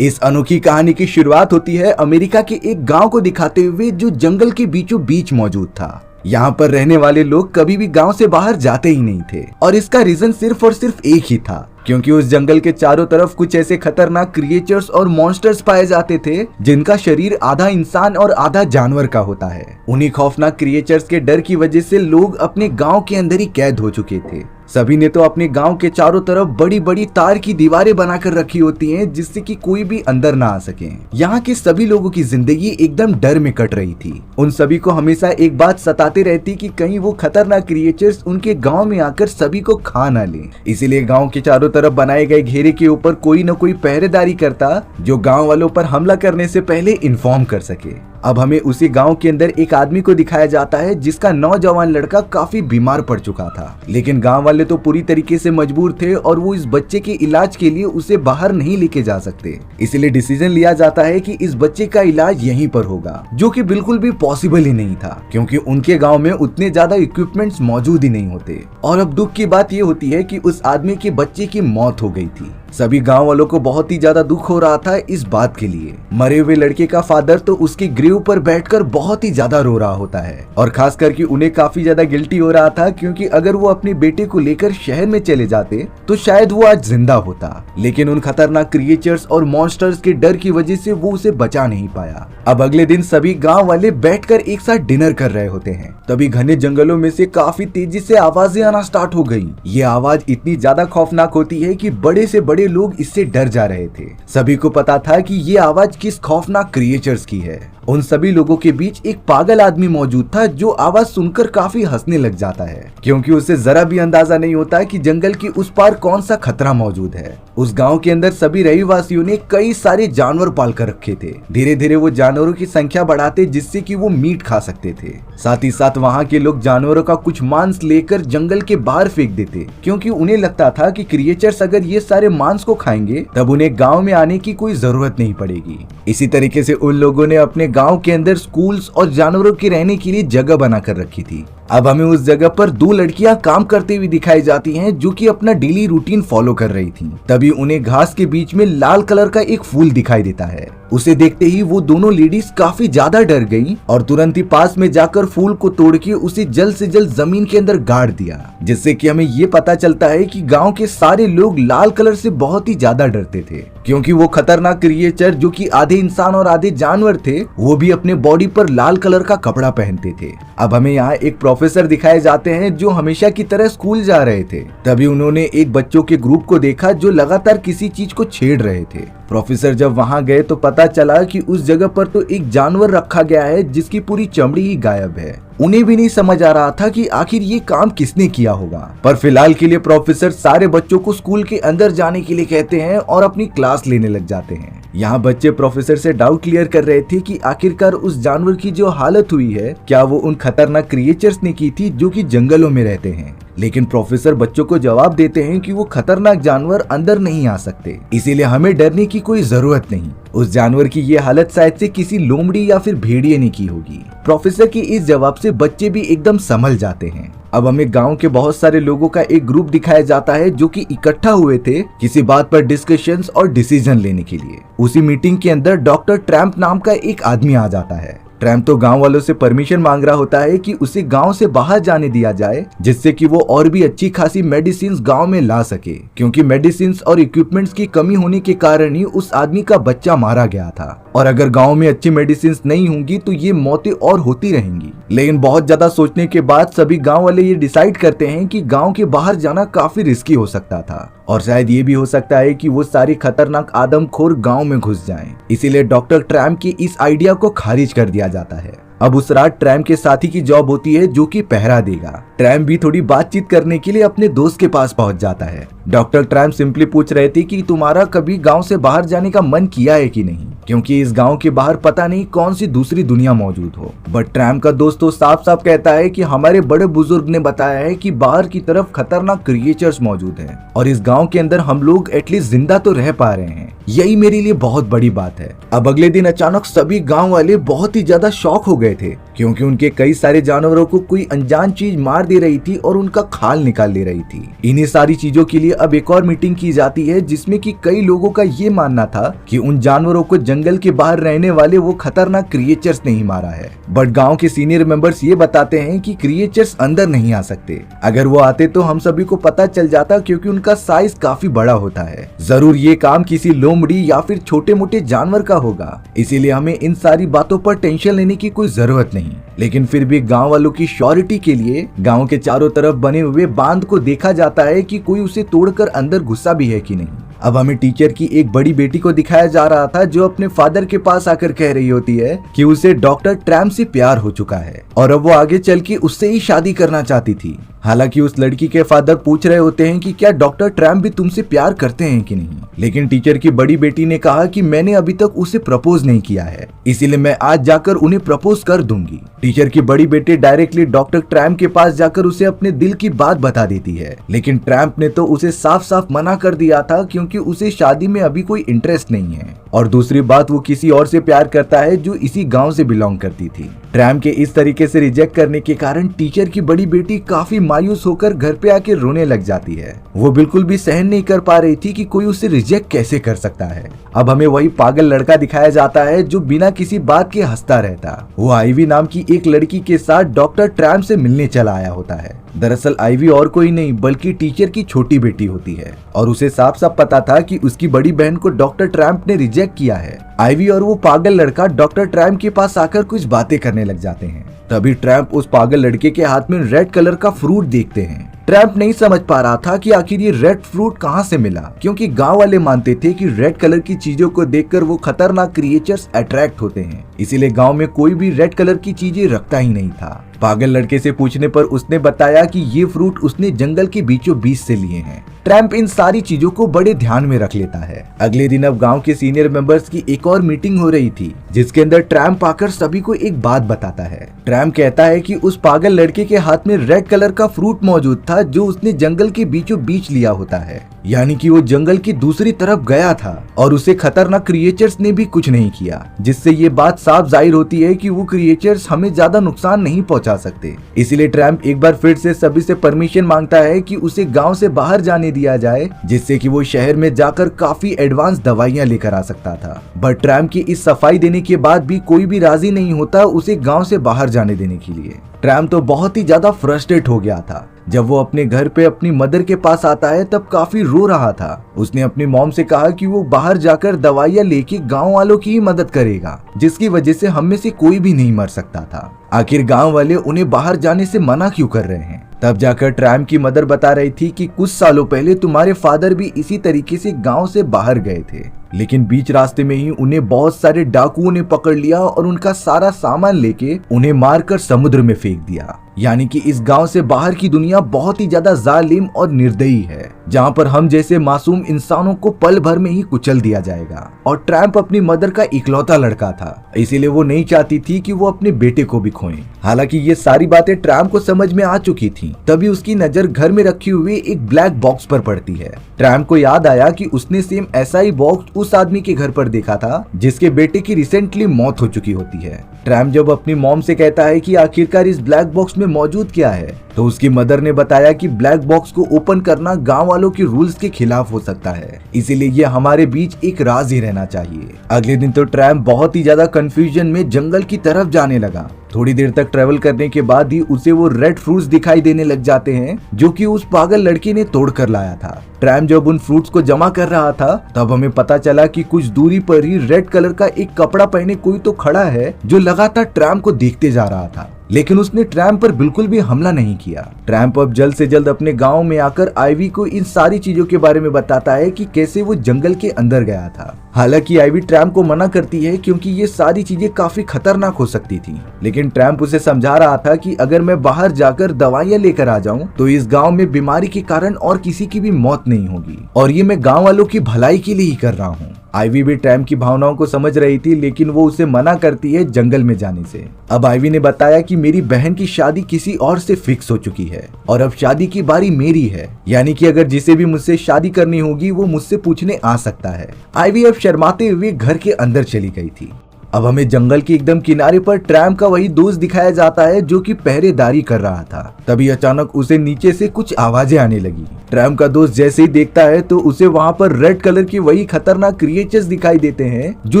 इस अनोखी कहानी की शुरुआत होती है अमेरिका के एक गांव को दिखाते हुए जो जंगल के बीचों बीच मौजूद था। यहाँ पर रहने वाले लोग कभी भी गांव से बाहर जाते ही नहीं थे और इसका रीजन सिर्फ और सिर्फ एक ही था, क्योंकि उस जंगल के चारों तरफ कुछ ऐसे खतरनाक क्रिएचर्स और मॉन्स्टर्स पाए जाते थे जिनका शरीर आधा इंसान और आधा जानवर का होता है। उन्हीं खौफनाक क्रिएचर्स के डर की वजह से लोग अपने गांव के अंदर ही कैद हो चुके थे। सभी ने तो अपने गांव के चारों तरफ बड़ी बड़ी तार की दीवारें बनाकर रखी होती हैं जिससे कि कोई भी अंदर ना आ सके। यहाँ के सभी लोगों की जिंदगी एकदम डर में कट रही थी। उन सभी को हमेशा एक बात सताते रहती कि कहीं वो खतरनाक क्रिएचर्स उनके गांव में आकर सभी को खा ना ले। इसीलिए गांव के चारों तरफ बनाए गए घेरे के ऊपर कोई न कोई पहरेदारी करता जो गांव वालों पर हमला करने से पहले इन्फॉर्म कर सके। अब हमें उसी गांव के अंदर एक आदमी को दिखाया जाता है जिसका नौजवान लड़का काफी बीमार पड़ चुका था, लेकिन गांव वाले तो पूरी तरीके से मजबूर थे और वो इस बच्चे के इलाज के लिए उसे बाहर नहीं लेके जा सकते। इसलिए डिसीजन लिया जाता है कि इस बच्चे का इलाज यहीं पर होगा, जो कि बिल्कुल भी पॉसिबल ही नहीं था क्योंकि उनके गाँव में उतने ज्यादा इक्विपमेंट्स मौजूद ही नहीं होते। और अब दुख की बात ये होती है कि उस आदमी के बच्चे की मौत हो गई थी। सभी गांव वालों को बहुत ही ज्यादा दुख हो रहा था इस बात के लिए। मरे हुए लड़के का फादर तो उसके ग्रेव पर बैठकर बहुत ही ज्यादा रो रहा होता है और खास करके उन्हें काफी ज्यादा गिल्टी हो रहा था क्योंकि अगर वो अपने बेटे को लेकर शहर में चले जाते तो शायद वो आज जिंदा होता, लेकिन उन खतरनाक क्रिएचर्स और मॉन्स्टर्स के डर की वजह से वो उसे बचा नहीं पाया। अब अगले दिन सभी गाँव वाले बैठकर एक साथ डिनर कर रहे होते हैं, तभी घने जंगलों में से काफी तेजी से आवाजें आना स्टार्ट हो गई। ये आवाज इतनी ज्यादा खौफनाक होती है कि बड़े से बड़े लोग इससे डर जा रहे थे। सभी को पता था कि ये आवाज किस खौफनाक क्रिएचर्स की है। उन सभी लोगों के बीच एक पागल आदमी मौजूद था जो आवाज सुनकर काफी हंसने लग जाता है क्योंकि उसे जरा भी अंदाजा नहीं होता कि जंगल की उस पार कौन सा खतरा मौजूद है। उस गांव के अंदर सभी रहवासियों ने कई सारे जानवर पाल कर रखे थे। धीरे धीरे वो जानवरों की संख्या बढ़ाते जिससे कि वो मीट खा सकते थे। साथ ही साथ वहाँ के लोग जानवरों का कुछ मांस लेकर जंगल के बाहर फेंक देते क्योंकि उन्हें लगता था कि क्रिएचर्स अगर ये सारे मांस को खाएंगे तब उन्हें गाँव में आने की कोई जरूरत नहीं पड़ेगी। इसी तरीके से उन लोगों ने अपने गांव के अंदर स्कूल्स और जानवरों के रहने के लिए जगह बनाकर रखी थी। अब हमें उस जगह पर दो लड़कियां काम करते हुए दिखाई जाती हैं जो कि अपना डेली रूटीन फॉलो कर रही थी। तभी उन्हें घास के बीच में लाल कलर का एक फूल दिखाई देता है। उसे देखते ही वो दोनों लेडीज काफी ज्यादा डर गईं और तुरंत ही पास में जाकर फूल को तोड़ के उसे जल्द से जल्द जमीन के अंदर गाड़ दिया, जिससे कि हमें ये पता चलता है कि गांव के सारे लोग लाल कलर से बहुत ही ज्यादा डरते थे क्योंकि वो खतरनाक क्रिएचर जो कि आधे इंसान और आधे जानवर थे वो भी अपने बॉडी पर लाल कलर का कपड़ा पहनते थे। अब हमें यहाँ एक प्रोफेसर दिखाए जाते हैं जो हमेशा की तरह स्कूल जा रहे थे। तभी उन्होंने एक बच्चों के ग्रुप को देखा जो लगातार किसी चीज को छेड़ रहे थे। प्रोफेसर जब वहां गए तो पता चला कि उस जगह पर तो एक जानवर रखा गया है जिसकी पूरी चमड़ी ही गायब है। उन्हें भी नहीं समझ आ रहा था कि आखिर ये काम किसने किया होगा, पर फिलहाल के लिए प्रोफेसर सारे बच्चों को स्कूल के अंदर जाने के लिए कहते हैं और अपनी क्लास लेने लग जाते हैं। यहाँ बच्चे प्रोफेसर से डाउट क्लियर कर रहे थे कि आखिरकार उस जानवर की जो हालत हुई है क्या वो उन खतरनाक क्रिएचर्स ने की थी जो कि जंगलों में रहते हैं, लेकिन प्रोफेसर बच्चों को जवाब देते हैं कि वो खतरनाक जानवर अंदर नहीं आ सकते, इसीलिए हमें डरने की कोई जरूरत नहीं। उस जानवर की ये हालत शायद से किसी लोमड़ी या फिर भेड़िए ने की होगी। प्रोफेसर के इस जवाब से बच्चे भी एकदम संभल जाते हैं। अब हमें गांव के बहुत सारे लोगों का एक ग्रुप दिखाया जाता है जो कि इकट्ठा हुए थे किसी बात पर डिस्कशंस और डिसीजन लेने के लिए। उसी मीटिंग के अंदर डॉक्टर ट्रैम्प नाम का एक आदमी आ जाता है। ट्रैम्प तो गांव वालों से परमिशन मांग रहा होता है कि उसे गांव से बाहर जाने दिया जाए जिससे कि वो और भी अच्छी खासी मेडिसिन गांव में ला सके क्योंकि मेडिसिन और इक्विपमेंट्स की कमी होने के कारण ही उस आदमी का बच्चा मारा गया था और अगर गांव में अच्छी मेडिसिन नहीं होंगी तो ये मौतें और होती रहेंगी। लेकिन बहुत ज्यादा सोचने के बाद सभी गांव वाले ये डिसाइड करते हैं कि गांव के बाहर जाना काफी रिस्की हो सकता था और शायद ये भी हो सकता है कि वो सारे खतरनाक आदमखोर गांव में घुस जाएं। इसीलिए डॉक्टर ट्रैम्प की इस आइडिया को खारिज कर दिया जाता है। अब उस रात ट्रैम्प के साथी की जॉब होती है जो कि पहरा देगा। ट्रैम्प भी थोड़ी बातचीत करने के लिए अपने दोस्त के पास पहुंच जाता है। डॉक्टर ट्रैम्प सिंपली पूछ रहे थे कि तुम्हारा कभी गांव से बाहर जाने का मन किया है कि नहीं, क्योंकि इस गांव के बाहर पता नहीं कौन सी दूसरी दुनिया मौजूद हो। बट ट्रैम्प का दोस्त तो साफ साफ कहता है कि हमारे बड़े बुजुर्ग ने बताया है कि बाहर की तरफ खतरनाक क्रिएचर्स मौजूद हैं और इस गांव के अंदर हम लोग एटलीस्ट जिंदा तो रह पा रहे हैं, यही मेरे लिए बहुत बड़ी बात है। अब अगले दिन अचानक सभी गांव वाले बहुत ही ज्यादा शॉक हो गए थे क्योंकि उनके कई सारे जानवरों को कोई अनजान चीज मार दे रही थी और उनका खाल निकाल ले रही थी। इन्हीं सारी चीजों के लिए अब एक और मीटिंग की जाती है, जिसमें कि कई लोगों का ये मानना था कि उन जानवरों को जंगल के बाहर रहने वाले वो खतरनाक क्रिएचर्स ने ही मारा है। बट गांव के सीनियर मेंबर्स ये बताते हैं कि क्रिएचर्स अंदर नहीं आ सकते। अगर वो आते तो हम सभी को पता चल जाता, क्योंकि उनका साइज काफी बड़ा होता है। जरूर ये काम किसी लोमड़ी या फिर छोटे मोटे जानवर का होगा, इसीलिए हमें इन सारी बातों पर टेंशन लेने की कोई जरूरत नहीं। लेकिन फिर भी गांव वालों की श्योरिटी के लिए गांव के चारों तरफ बने हुए बांध को देखा जाता है कि कोई उसे तोड़कर अंदर घुसा भी है कि नहीं। अब हमें टीचर की एक बड़ी बेटी को दिखाया जा रहा था, जो अपने फादर के पास आकर कह रही होती है कि उसे डॉक्टर ट्रैम्प से प्यार हो चुका है और अब वो आगे चल के उससे ही शादी करना चाहती थी। हालांकि उस लड़की के फादर पूछ रहे होते हैं कि क्या डॉक्टर ट्रैम्प भी तुमसे प्यार करते हैं कि नहीं। लेकिन टीचर की बड़ी बेटी ने कहा कि मैंने अभी तक उसे प्रपोज नहीं किया है, इसीलिए मैं आज जाकर उन्हें प्रपोज कर दूंगी। टीचर की बड़ी बेटी डायरेक्टली डॉक्टर ट्रैम्प के पास जाकर उसे अपने दिल की बात बता देती है। लेकिन ट्रैम्प ने तो उसे साफ साफ मना कर दिया था, क्योंकि उसे शादी में अभी कोई इंटरेस्ट नहीं है और दूसरी बात वो किसी और से प्यार करता है जो इसी गांव से बिलोंग करती थी। ट्रैम्प के इस तरीके से रिजेक्ट करने के कारण टीचर की बड़ी बेटी काफी मायूस होकर घर पे आके रोने लग जाती है। वो बिल्कुल भी सहन नहीं कर पा रही थी कि कोई उसे रिजेक्ट कैसे कर सकता है। अब हमें वही पागल लड़का दिखाया जाता है जो बिना किसी बात के हंसता रहता। वो आईवी नाम की एक लड़की के साथ डॉक्टर ट्रैम्प से मिलने चला आया होता है। दरअसल आईवी और कोई नहीं बल्कि टीचर की छोटी बेटी होती है और उसे साफ साफ पता था कि उसकी बड़ी बहन को डॉक्टर ट्रैम्प ने रिजेक्ट किया है। आईवी और वो पागल लड़का डॉक्टर ट्रैम्प के पास आकर कुछ बातें करने लग जाते हैं। तभी ट्रैम्प उस पागल लड़के के हाथ में रेड कलर का फ्रूट देखते हैं। ट्रैम्प नहीं समझ पा रहा था कि आखिर ये रेड फ्रूट कहाँ से मिला, क्योंकि गांव वाले मानते थे कि रेड कलर की चीजों को देखकर वो खतरनाक क्रिएचर्स अट्रैक्ट होते हैं, इसीलिए गांव में कोई भी रेड कलर की चीजें रखता ही नहीं था। पागल लड़के से पूछने पर उसने बताया कि ये फ्रूट उसने जंगल के बीचों बीच से लिए हैं। ट्रैम्प इन सारी चीजों को बड़े ध्यान में रख लेता है। अगले दिन अब गांव के सीनियर मेंबर्स की एक और मीटिंग हो रही थी, जिसके अंदर ट्रैम्प आकर सभी को एक बात बताता है। ट्रैम्प कहता है कि उस पागल लड़के के हाथ में रेड कलर का फ्रूट मौजूद था, जो उसने जंगल के बीचों बीच लिया होता है, यानी कि वो जंगल की दूसरी तरफ गया था और उसे खतरनाक क्रिएचर्स ने भी कुछ नहीं किया, जिससे ये बात साफ जाहिर होती है कि वो क्रिएचर्स हमें ज्यादा नुकसान नहीं पहुंचा सकते। इसीलिए ट्रैम्प एक बार फिर से सभी से परमिशन मांगता है कि उसे गांव से बाहर जाने दिया जाए, जिससे कि वो शहर में जाकर काफी एडवांस दवाइयां लेकर आ सकता था। बट ट्रैम्प की इस सफाई देने के बाद भी कोई भी राजी नहीं होता उसे गांव से बाहर जाने देने के लिए। ट्रैम्प तो बहुत ही ज्यादा फ्रस्ट्रेट हो गया था। जब वो अपने घर पे अपनी मदर के पास आता है तब काफी रो रहा था। उसने अपनी मॉम से कहा कि वो बाहर जाकर दवाइयां लेके गांव वालों की ही मदद करेगा, जिसकी वजह से हम में से कोई भी नहीं मर सकता था। आखिर गांव वाले उन्हें बाहर जाने से मना क्यों कर रहे हैं? तब जाकर ट्रैम्प की मदर बता रही थी कि कुछ सालों पहले तुम्हारे फादर भी इसी तरीके से गांव से बाहर गए थे, लेकिन बीच रास्ते में ही उन्हें बहुत सारे डाकुओं ने पकड़ लिया और उनका सारा सामान लेके उन्हें मारकर समुद्र में फेंक दिया। यानी कि इस गांव से बाहर की दुनिया बहुत ही ज्यादा जालिम और निर्दयी है, जहां पर हम जैसे मासूम इंसानों को पल भर में ही कुचल दिया जाएगा। और ट्रैम्प अपनी मदर का इकलौता लड़का था, इसीलिए वो नहीं चाहती थी कि वो अपने बेटे को भी खोए। हालांकि ये सारी बातें ट्रैम्प को समझ में आ चुकी थी। तभी उसकी नजर घर में रखी हुई एक ब्लैक बॉक्स पर पड़ती है। ट्रैम्प को याद आया कि उसने सेम ऐसा ही बॉक्स उस आदमी के घर पर देखा था जिसके बेटे की रिसेंटली मौत हो चुकी होती है। ट्रैम्प जब अपनी मॉम से कहता है कि आखिरकार इस ब्लैक बॉक्स में मौजूद क्या है, तो उसकी मदर ने बताया कि ब्लैक बॉक्स को ओपन करना गांव वालों के रूल्स के खिलाफ हो सकता है, इसीलिए ये हमारे बीच एक राज ही रहना चाहिए। अगले दिन तो ट्रैम्प बहुत ही ज्यादा कंफ्यूजन में जंगल की तरफ जाने लगा। थोड़ी देर तक ट्रेवल करने के बाद ही उसे वो रेड फ्रूट्स दिखाई देने लग जाते हैं, जो कि उस पागल लड़की ने तोड़ कर लाया था। ट्रैम्प जब उन फ्रूट्स को जमा कर रहा था तब हमें पता चला कि कुछ दूरी पर ही रेड कलर का एक कपड़ा पहने कोई तो खड़ा है, जो लगातार ट्रैम्प को देखते जा रहा था, लेकिन उसने ट्रैम्प पर बिल्कुल भी हमला नहीं किया। ट्रैम्प अब जल्द से जल्द अपने गांव में आकर आईवी को इन सारी चीजों के बारे में बताता है कि कैसे वो जंगल के अंदर गया था। हालांकि आईवी ट्रैम्प को मना करती है क्योंकि ये सारी चीजें काफी खतरनाक हो सकती थी, लेकिन ट्रैम्प उसे समझा रहा था कि अगर मैं बाहर जाकर दवाइयां लेकर आ जाऊं तो इस गांव में बीमारी के कारण और किसी की भी मौत नहीं होगी, और ये मैं गांव वालों की भलाई के लिए ही कर रहा हूँ। आईवी भी ट्रैम्प की भावनाओं को समझ रही थी, लेकिन वो उसे मना करती है जंगल में जाने से। अब आईवी ने बताया कि मेरी बहन की शादी किसी और से फिक्स हो चुकी है और अब शादी की बारी मेरी है, यानी कि अगर जिसे भी मुझसे शादी करनी होगी वो मुझसे पूछने आ सकता है। आईवी अब शर्माते हुए घर के अंदर चली गई थी। अब हमें जंगल के एकदम किनारे पर ट्रैम्प का वही दोस्त दिखाया जाता है जो कि पहरेदारी कर रहा था। तभी अचानक उसे नीचे से कुछ आवाजें आने लगी। ट्रैम्प का दोस्त जैसे ही देखता है तो उसे वहाँ पर रेड कलर की वही खतरनाक क्रिएचर्स दिखाई देते हैं जो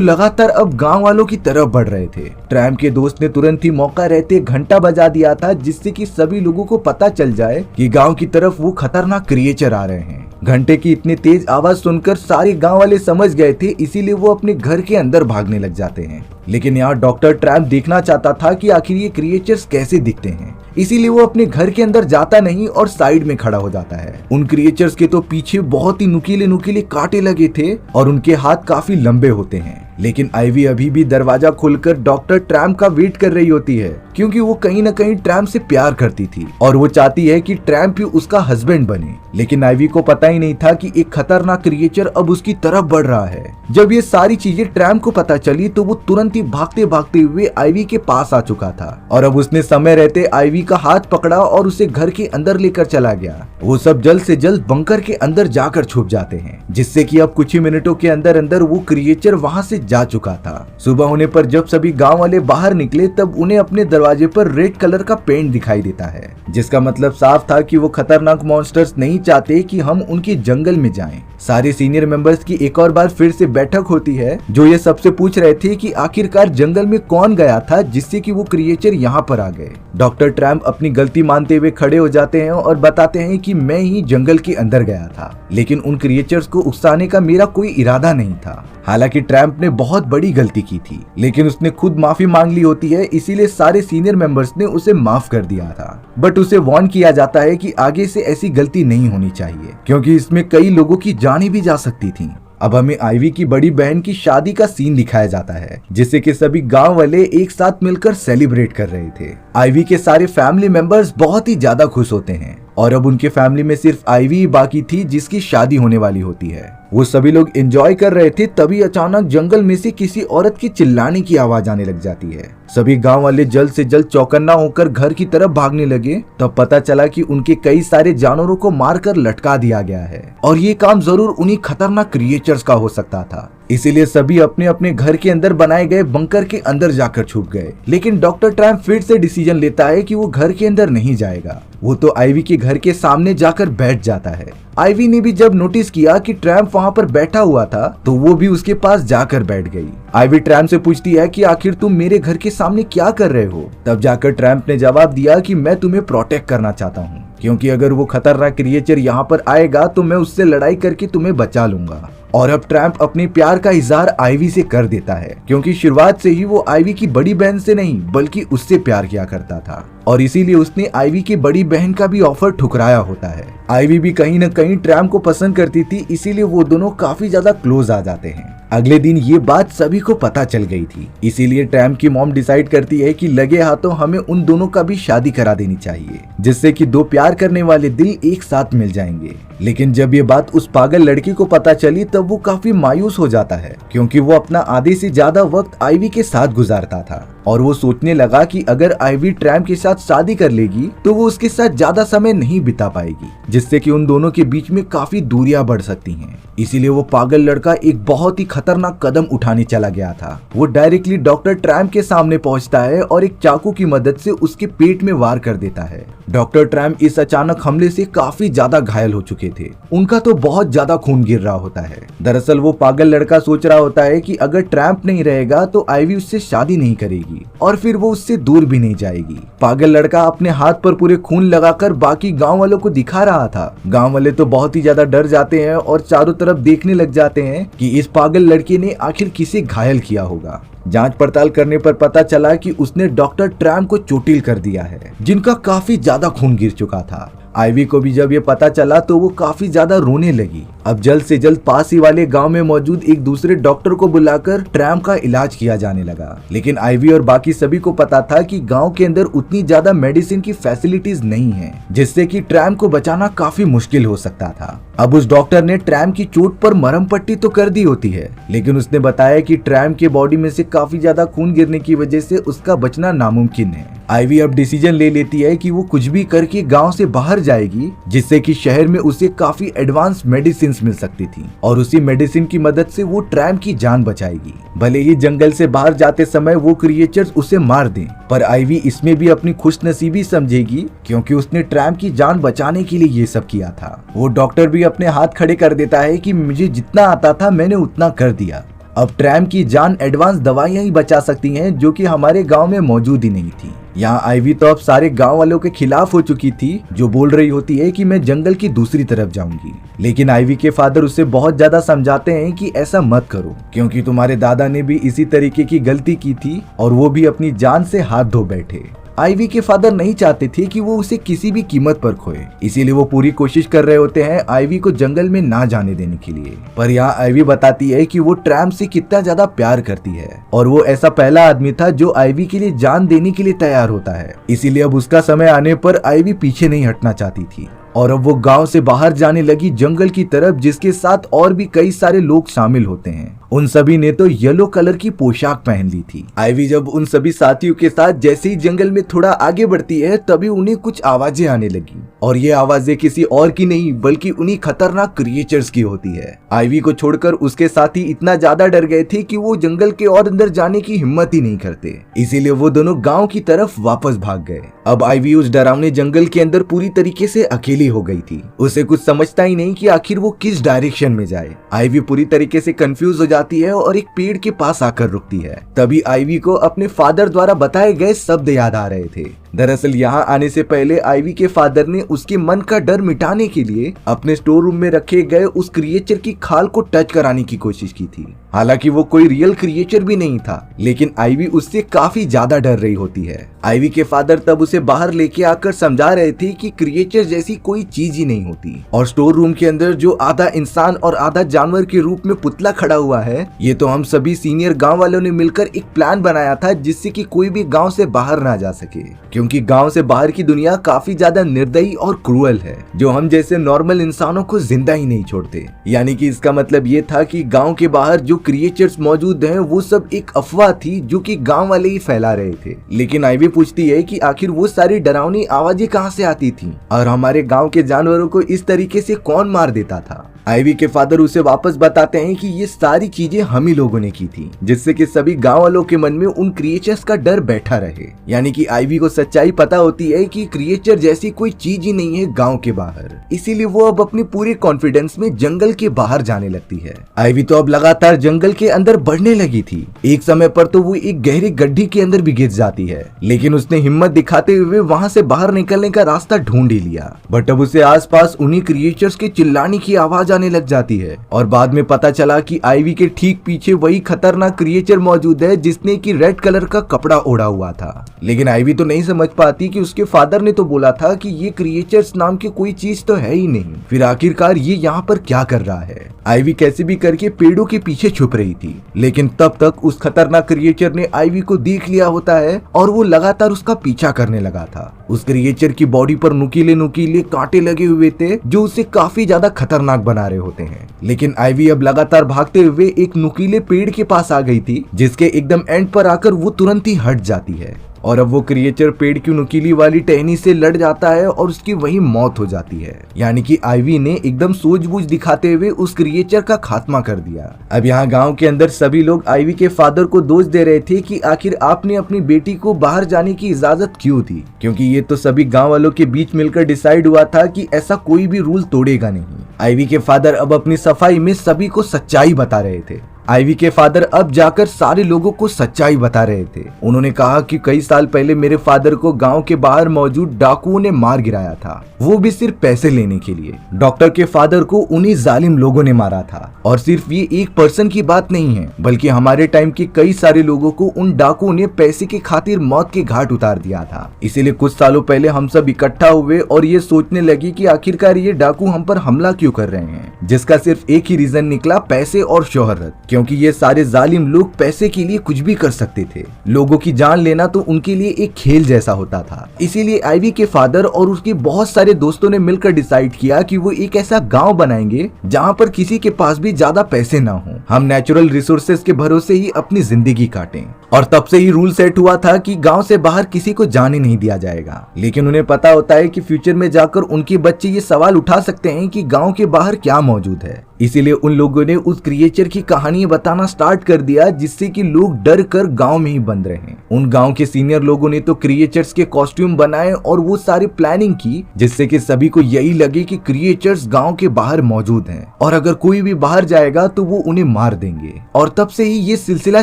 लगातार अब गांव वालों की तरफ बढ़ रहे थे। ट्रैम्प के दोस्त ने तुरंत ही मौका रहते घंटा बजा दिया था जिससे कि सभी लोगों को पता चल जाए कि गांव की तरफ वो खतरनाक क्रिएचर आ रहे हैं। घंटे की इतनी तेज आवाज सुनकर सारे गांव वाले समझ गए थे, इसीलिए वो अपने घर के अंदर भागने लग जाते हैं। लेकिन यहाँ डॉक्टर ट्रैम्प देखना चाहता था कि आखिर ये क्रिएचर्स कैसे दिखते हैं, इसीलिए वो अपने घर के अंदर जाता नहीं और साइड में खड़ा हो जाता है। उन क्रिएचर्स के तो पीछे बहुत ही नुकीले नुकीले कांटे लगे थे और उनके हाथ काफी लंबे होते हैं। लेकिन आइवी अभी भी दरवाजा खोलकर डॉक्टर ट्रैम्प का वेट कर रही होती है, क्योंकि वो कहीं न कहीं ट्रैम्प से प्यार करती थी और वो चाहती है कि ट्रैम्प ही उसका हस्बैंड बने। लेकिन आइवी को पता ही नहीं था कि एक खतरनाक क्रिएचर अब उसकी तरफ बढ़ रहा है। जब ये सारी चीजें ट्रैम्प को पता चली तो वो तुरंत ही भागते भागते हुए आइवी के पास आ चुका था और अब उसने समय रहते आइवी का हाथ पकड़ा और उसे घर के अंदर लेकर चला गया। वो सब जल्द से जल्द बंकर के अंदर जाकर छुप जाते हैं, जिससे कि अब कुछ ही मिनटों के अंदर अंदर वो क्रिएचर वहां से जा चुका था। सुबह होने पर जब सभी गांव वाले बाहर निकले तब उन्हें अपने दरवाजे पर रेड कलर का पेंट दिखाई देता है, जिसका मतलब साफ था कि वो खतरनाक मॉन्स्टर्स नहीं चाहते कि हम उनके जंगल में जाएं। सारे सीनियर मेंबर्स की एक और बार फिर से बैठक होती है, जो ये सबसे पूछ रहे थे कि आखिरकार जंगल में कौन गया था जिससे कि वो क्रिएचर यहाँ पर आ गए। डॉक्टर ट्रैम्प अपनी गलती मानते हुए खड़े हो जाते हैं और बताते हैं कि मैं ही जंगल के अंदर गया था, लेकिन उन क्रिएचर्स को उकसाने का मेरा कोई इरादा नहीं था। हालांकि ट्रैम्प ने बहुत बड़ी गलती की थी, लेकिन उसने खुद माफी मांग ली होती है, इसीलिए सारे सीनियर मेंबर्स ने उसे माफ कर दिया था। बट उसे वार्न किया जाता है कि आगे से ऐसी गलती नहीं होनी चाहिए, क्योंकि इसमें कई लोगों की जानें भी जा सकती थी। अब हमें आइवी की बड़ी बहन की शादी का सीन दिखाया जाता है, जिससे कि सभी गांव वाले एक साथ मिलकर सेलिब्रेट कर रहे थे। आइवी के सारे फैमिली मेंबर्स बहुत ही ज्यादा खुश होते हैं और अब उनके फैमिली में सिर्फ आइवी ही बाकी थी जिसकी शादी होने वाली होती है। वो सभी लोग एंजॉय कर रहे थे, तभी अचानक जंगल में से किसी औरत की चिल्लाने की आवाज आने लग जाती है। सभी गांव वाले जल्द से जल्द चौकन्ना होकर घर की तरफ भागने लगे। तब पता चला कि उनके कई सारे जानवरों को मारकर लटका दिया गया है और ये काम जरूर उन्हीं खतरनाक क्रिएचर्स का हो सकता था। इसीलिए सभी अपने अपने घर के अंदर बनाए गए बंकर के अंदर जाकर छुप गए। लेकिन डॉक्टर ट्रैम्प फिर से डिसीजन लेता है कि वो घर के अंदर नहीं जाएगा। वो तो आइवी के घर के सामने जाकर बैठ जाता है। आइवी ने भी जब नोटिस किया कि ट्रैम्प वहाँ पर बैठा हुआ था तो वो भी उसके पास जाकर बैठ गई। आइवी ट्रैम्प से पूछती है कि आखिर तुम मेरे घर के सामने क्या कर रहे हो। तब जाकर ट्रैम्प ने जवाब दिया कि मैं तुम्हें प्रोटेक्ट करना चाहता हूँ, क्योंकि अगर वो खतरनाक क्रिएचर यहाँ पर आएगा तो मैं उससे लड़ाई करके तुम्हें बचा लूंगा। और अब ट्रैम्प अपने प्यार का इजहार आइवी से कर देता है, क्योंकि शुरुआत से ही वो आइवी की बड़ी बहन से नहीं बल्कि उससे प्यार किया करता था और इसीलिए उसने आइवी की बड़ी बहन का भी ऑफर ठुकराया होता है। आइवी भी कहीं न कहीं ट्रैम्प को पसंद करती थी, इसीलिए वो दोनों काफी ज्यादा क्लोज आ जाते हैं। अगले दिन ये बात सभी को पता चल गई थी, इसीलिए ट्रैम्प की मॉम डिसाइड करती है कि लगे हाथों हमें उन दोनों का भी शादी करा देनी चाहिए, जिससे कि दो प्यार करने वाले दिल एक साथ मिल जाएंगे। लेकिन जब ये बात उस पागल लड़की को पता चली तब वो काफी मायूस हो जाता है, क्योंकि वो अपना आधे से ज्यादा वक्त आइवी के साथ गुजारता था और वो सोचने लगा कि अगर आइवी ट्रैम्प के साथ शादी कर लेगी तो वो उसके साथ ज्यादा समय नहीं बिता पाएगी, जिससे कि उन दोनों के बीच में काफी दूरियां बढ़ सकती हैं। इसीलिए वो पागल लड़का एक बहुत ही खतरनाक कदम उठाने चला गया था। वो डायरेक्टली डॉक्टर ट्रैम्प के सामने पहुंचता है और एक चाकू की मदद से उसके पेट में वार कर देता है। डॉक्टर ट्रैम्प इस अचानक हमले से काफी ज्यादा घायल हो चुके थे, उनका तो बहुत ज्यादा खून गिर रहा होता है। दरअसल वो पागल लड़का सोच रहा होता है कि अगर ट्रैम्प नहीं रहेगा तो आइवी उससे शादी नहीं करेगी और फिर वो उससे दूर भी नहीं जाएगी। पागल लड़का अपने हाथ पर पूरे खून लगाकर बाकी गांव वालों को दिखा रहा था। गांव वाले तो बहुत ही ज्यादा डर जाते हैं और चारों तरफ देखने लग जाते हैं कि इस पागल लड़के ने आखिर किसे घायल किया होगा। जांच पड़ताल करने पर पता चला कि उसने डॉक्टर ट्रैम्प को चोटिल कर दिया है, जिनका काफी ज्यादा खून गिर चुका था। आइवी को भी जब ये पता चला तो वो काफी ज्यादा रोने लगी। अब जल्द से जल्द पास ही वाले गांव में मौजूद एक दूसरे डॉक्टर को बुलाकर ट्रैम्प का इलाज किया जाने लगा। लेकिन आइवी और बाकी सभी को पता था कि गांव के अंदर उतनी ज्यादा मेडिसिन की फैसिलिटीज नहीं है, जिससे कि ट्रैम्प को बचाना काफी मुश्किल हो सकता था। अब उस डॉक्टर ने ट्रैम्प की चोट पर मरहम पट्टी तो कर दी होती है, लेकिन उसने बताया कि ट्रैम्प के बॉडी में से काफी ज्यादा खून गिरने की वजह से उसका बचना नामुमकिन है। आईवी अब डिसीजन ले लेती है कि वो कुछ भी करके गांव से बाहर जाएगी, जिससे कि शहर में उसे काफी एडवांस मेडिसिन मिल सकती थी और उसी मेडिसिन की मदद से वो ट्रैम की जान बचाएगी। भले ही जंगल से बाहर जाते समय वो क्रिएचर्स उसे मार दें, पर आईवी इसमें भी अपनी खुशनसीबी समझेगी क्योंकि उसने ट्रैम की जान बचाने के लिए ये सब किया था। वो डॉक्टर भी अपने हाथ खड़े कर देता है कि मुझे जितना आता था मैंने उतना कर दिया। अब ट्रैम की जान एडवांस दवाइयां ही बचा सकती हैं, जो कि हमारे गांव में मौजूद ही नहीं थी। यहाँ आईवी तो अब सारे गांव वालों के खिलाफ हो चुकी थी, जो बोल रही होती है कि मैं जंगल की दूसरी तरफ जाऊंगी। लेकिन आईवी के फादर उसे बहुत ज्यादा समझाते हैं कि ऐसा मत करो, क्योंकि तुम्हारे दादा ने भी इसी तरीके की गलती की थी और वो भी अपनी जान से हाथ धो बैठे। आईवी के फादर नहीं चाहते थे कि वो उसे किसी भी कीमत पर खोए, इसीलिए वो पूरी कोशिश कर रहे होते हैं आईवी को जंगल में ना जाने देने के लिए। पर यहाँ आईवी बताती है कि वो ट्रैम से कितना ज्यादा प्यार करती है और वो ऐसा पहला आदमी था जो आईवी के लिए जान देने के लिए तैयार होता है। इसीलिए अब उसका समय आने पर आईवी पीछे नहीं हटना चाहती थी और अब वो गांव से बाहर जाने लगी जंगल की तरफ, जिसके साथ और भी कई सारे लोग शामिल होते हैं। उन सभी ने तो येलो कलर की पोशाक पहन ली थी। आईवी जब उन सभी साथियों के साथ जैसे ही जंगल में थोड़ा आगे बढ़ती है, तभी उन्हें कुछ आवाजें आने लगी और ये आवाजें किसी और की नहीं बल्कि उन्हीं खतरनाक क्रिएचर्स की होती है। आईवी को छोड़कर उसके साथी इतना ज्यादा डर गए थे कि वो जंगल के और अंदर जाने की हिम्मत ही नहीं करते, इसीलिए वो दोनों गाँव की तरफ वापस भाग गए। अब आईवी उस डरावने जंगल के अंदर पूरी तरीके से अकेली हो गई थी। उसे कुछ समझता ही नहीं कि आखिर वो किस डायरेक्शन में जाए। आईवी पूरी तरीके से कंफ्यूज हो जाती है और एक पेड़ के पास आकर रुकती है। तभी आईवी को अपने फादर द्वारा बताए गए शब्द याद आ रहे थे। दरअसल यहाँ आने से पहले आईवी के फादर ने उसके मन का डर मिटाने के लिए अपने स्टोर रूम में रखे गए उस क्रिएचर की खाल को टच कराने की कोशिश की थी। हालांकि वो कोई रियल क्रिएचर भी नहीं था, लेकिन आईवी उससे काफी ज्यादा डर रही होती है। आईवी के फादर तब उसे बाहर लेके आकर समझा रहे थे कि क्रिएचर जैसी कोई चीज ही नहीं होती और स्टोर रूम के अंदर जो आधा इंसान और आधा जानवर के रूप में पुतला खड़ा हुआ है, ये तो हम सभी सीनियर गांव वालों ने मिलकर एक प्लान बनाया था, जिससे कि कोई भी गांव से बाहर ना जा सके, क्योंकि गांव से बाहर की दुनिया काफी ज्यादा निर्दयी और क्रूअल है, जो हम जैसे नॉर्मल इंसानों को जिंदा ही नहीं छोड़ते। यानी कि इसका मतलब ये था कि गांव के बाहर जो क्रिएचर्स मौजूद हैं वो सब एक अफवाह थी, जो कि गांव वाले ही फैला रहे थे। लेकिन आईवी पूछती है कि आखिर वो सारी डरावनी आवाजें कहां से आती थी और हमारे गांव के जानवरों को इस तरीके से कौन मार देता था। आईवी के फादर उसे वापस बताते हैं कि ये सारी चीजें हम ही लोगों ने की थी, जिससे कि सभी गांव वालों के मन में उन क्रिएचर्स का डर बैठा रहे। यानी कि आईवी को सच्चाई पता होती है कि क्रिएचर जैसी कोई चीज ही नहीं है गांव के बाहर, इसीलिए वो अब अपने पूरे कॉन्फिडेंस में जंगल के बाहर जाने लगती है। आईवी तो अब लगातार जंगल के अंदर बढ़ने लगी थी। एक समय पर तो वो एक गहरी गड्ढी के अंदर भी गिर जाती है, लेकिन उसने हिम्मत दिखाते हुए वहां से बाहर निकलने का रास्ता ढूंढ ही लिया। बट अब उसे आसपास उन्हीं क्रिएचर्स के चिल्लाने की आवाज आने लग जाती है और बाद में पता चला कि आईवी के ठीक पीछे वही खतरनाक क्रिएचर मौजूद है जिसने की रेड कलर का कपड़ा ओढ़ा हुआ था। लेकिन आईवी तो नहीं समझ पाती कि उसके फादर ने तो बोला था कि ये क्रिएचर्स नाम की कोई चीज तो है ही नहीं, फिर आखिरकार ये यहाँ पर क्या कर रहा है। आईवी कैसे भी करके पेड़ों के पीछे छुप रही थी, लेकिन तब तक उस खतरनाक क्रिएचर ने आईवी को देख लिया होता है और वो लगातार उसका पीछा करने लगा था। उस क्रिएचर की बॉडी पर नुकीले नुकीले कांटे लगे हुए थे, जो उसे काफी ज्यादा खतरनाक बना रहे होते हैं। लेकिन आईवी अब लगातार भागते हुए एक नुकीले पेड़ के पास आ गई थी, जिसके एकदम एंड पर आकर वो तुरंत ही हट जाती है और अब वो क्रिएचर पेड़ की नुकीली वाली टहनी से लड़ जाता है और उसकी वही मौत हो जाती है। यानी कि आईवी ने एकदम सूझबूझ दिखाते हुए उस क्रिएचर का खात्मा कर दिया। अब यहाँ गांव के अंदर सभी लोग आईवी के फादर को दोष दे रहे थे कि आखिर आपने अपनी बेटी को बाहर जाने की इजाजत क्यों दी, क्योंकि ये तो सभी गाँव वालों के बीच मिलकर डिसाइड हुआ था कि ऐसा कोई भी रूल तोड़ेगा नहीं। आईवी के फादर अब अपनी सफाई में सभी को सच्चाई बता रहे थे। आईवी के फादर अब जाकर सारे लोगों को सच्चाई बता रहे थे। उन्होंने कहा कि कई साल पहले मेरे फादर को गांव के बाहर मौजूद डाकुओं ने मार गिराया था, वो भी सिर्फ पैसे लेने के लिए। डॉक्टर के फादर को उन्हीं जालिम लोगों ने मारा था और सिर्फ ये एक पर्सन की बात नहीं है, बल्कि हमारे टाइम के कई सारे लोगों को उन डाकुओं ने पैसे की खातिर मौत के घाट उतार दिया था। इसीलिए कुछ सालों पहले हम सब इकट्ठा हुए और ये सोचने लगे कि आखिरकार ये डाकू हम पर हमला क्यों कर रहे हैं, जिसका सिर्फ एक ही रीजन निकला, पैसे और शोहरत। क्योंकि ये सारे जालिम लोग पैसे के लिए कुछ भी कर सकते थे। लोगों की जान लेना तो उनके लिए एक खेल जैसा होता था। इसीलिए आईवी के फादर और उसके बहुत सारे दोस्तों ने मिलकर डिसाइड किया कि वो एक ऐसा गांव बनाएंगे जहां पर किसी के पास भी ज्यादा पैसे ना हो, हम नेचुरल रिसोर्सेज के भरोसे ही अपनी जिंदगी काटें और तब से ही रूल सेट हुआ था कि गांव से बाहर किसी को जाने नहीं दिया जाएगा। लेकिन उन्हें पता होता है कि फ्यूचर में जाकर उनके बच्चे ये सवाल उठा सकते हैं कि गांव के बाहर क्या मौजूद है। इसीलिए उन लोगों ने उस क्रिएचर की कहानी बताना स्टार्ट कर दिया, जिससे कि लोग डर कर गांव में ही बंद रहे। उन गांव के सीनियर लोगों ने तो क्रिएचर्स के कॉस्ट्यूम बनाए और वो सारी प्लानिंग की, जिससे कि सभी को यही लगे कि क्रिएचर्स गांव के बाहर मौजूद हैं और अगर कोई भी बाहर जाएगा तो वो उन्हें मार देंगे। और तब से ही ये सिलसिला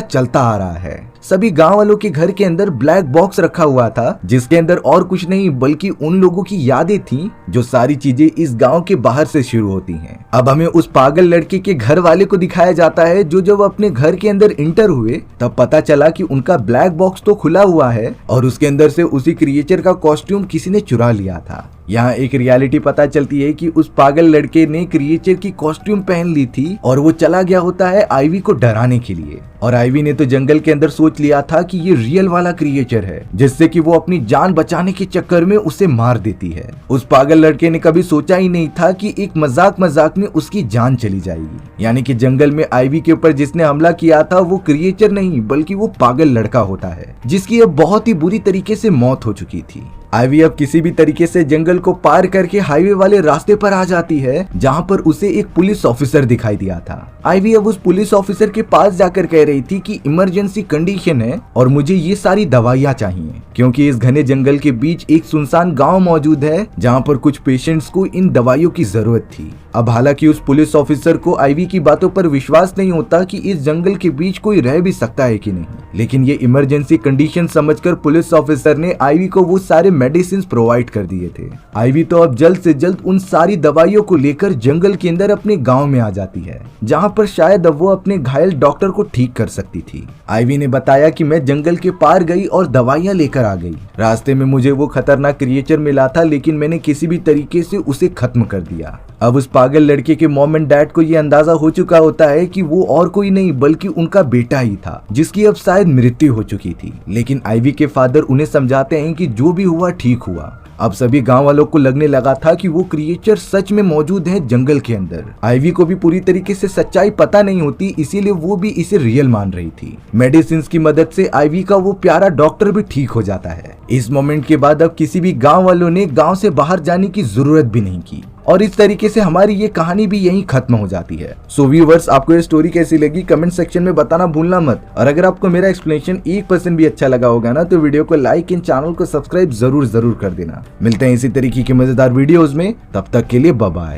चलता आ रहा है। सभी गांव वालों के घर के अंदर ब्लैक बॉक्स रखा हुआ था, जिसके अंदर और कुछ नहीं बल्कि उन लोगों की यादें थी, जो सारी चीजें इस गांव के बाहर से शुरू होती हैं। अब हमें उस पागल लड़के के घर वाले को दिखाया जाता है, जो जब अपने घर के अंदर इंटर हुए तब पता चला कि उनका ब्लैक बॉक्स तो खुला हुआ है और उसके अंदर से उसी क्रिएचर का कॉस्ट्यूम किसी ने चुरा लिया था। यहाँ एक रियलिटी पता चलती है कि उस पागल लड़के ने क्रिएचर की कॉस्ट्यूम पहन ली थी और वो चला गया होता है आइवी को डराने के लिए। और आइवी ने तो जंगल के अंदर सोच लिया था कि ये रियल वाला क्रिएचर है, जिससे कि वो अपनी जान बचाने के चक्कर में उसे मार देती है। उस पागल लड़के ने कभी सोचा ही नहीं था कि एक मजाक में उसकी जान चली जाएगी। यानी कि जंगल में आइवी के ऊपर जिसने हमला किया था वो क्रिएचर नहीं बल्कि वो पागल लड़का होता है, जिसकी अब बहुत ही बुरी तरीके से मौत हो चुकी थी। आइवी अब किसी भी तरीके से जंगल को पार करके हाईवे वाले रास्ते पर आ जाती है, जहां पर उसे एक पुलिस ऑफिसर दिखाई दिया था। आइवी अब उस पुलिस ऑफिसर के पास जाकर कह रही थी कि इमरजेंसी कंडीशन है और मुझे ये सारी दवाइयां चाहिए, क्योंकि इस घने जंगल के बीच एक सुनसान गांव मौजूद है जहां पर कुछ पेशेंट्स को इन दवाइयों की जरूरत थी। अब हालांकि उस पुलिस ऑफिसर को आइवी की बातों पर विश्वास नहीं होता कि इस जंगल के बीच कोई रह भी सकता है कि नहीं, लेकिन ये इमरजेंसी कंडीशन समझकर पुलिस ऑफिसर ने आइवी को वो सारे मेडिसिन प्रोवाइड कर दिए थे। आइवी तो अब जल्द से जल्द उन सारी दवाइयों को लेकर जंगल के अंदर अपने गांव में आ जाती है, जहां पर शायद अब वो अपने घायल डॉक्टर को ठीक कर सकती थी। आइवी ने बताया कि मैं जंगल के पार गई और दवाइयां लेकर आ गई। रास्ते में मुझे वो खतरनाक क्रिएचर मिला था, लेकिन मैंने किसी भी तरीके से उसे खत्म कर दिया। अब उस पागल लड़के के मॉम एंड डैड को ये अंदाजा हो चुका होता है कि वो और कोई नहीं बल्कि उनका बेटा ही था, जिसकी अब शायद मृत्यु हो चुकी थी। लेकिन आइवी के फादर उन्हें समझाते हैं कि जो भी हुआ ठीक हुआ। अब सभी गांव वालों को लगने लगा था कि वो क्रिएचर सच में मौजूद है जंगल के अंदर। आइवी को भी पूरी तरीके से सच्चाई पता नहीं होती, इसीलिए वो भी इसे रियल मान रही थी। मेडिसिन की मदद से आइवी का वो प्यारा डॉक्टर भी ठीक हो जाता है। इस मोमेंट के बाद अब किसी भी गांव वालों ने गांव से बाहर जाने की जरूरत भी नहीं की और इस तरीके से हमारी ये कहानी भी यहीं खत्म हो जाती है। सो व्यूअर्स, आपको ये स्टोरी कैसी लगी कमेंट सेक्शन में बताना भूलना मत। और अगर आपको मेरा एक्सप्लेनेशन 1% भी अच्छा लगा होगा ना, तो वीडियो को लाइक एंड चैनल को सब्सक्राइब जरूर कर देना। मिलते हैं इसी तरीके की मजेदार वीडियोस में, तब तक के लिए बाय बाय।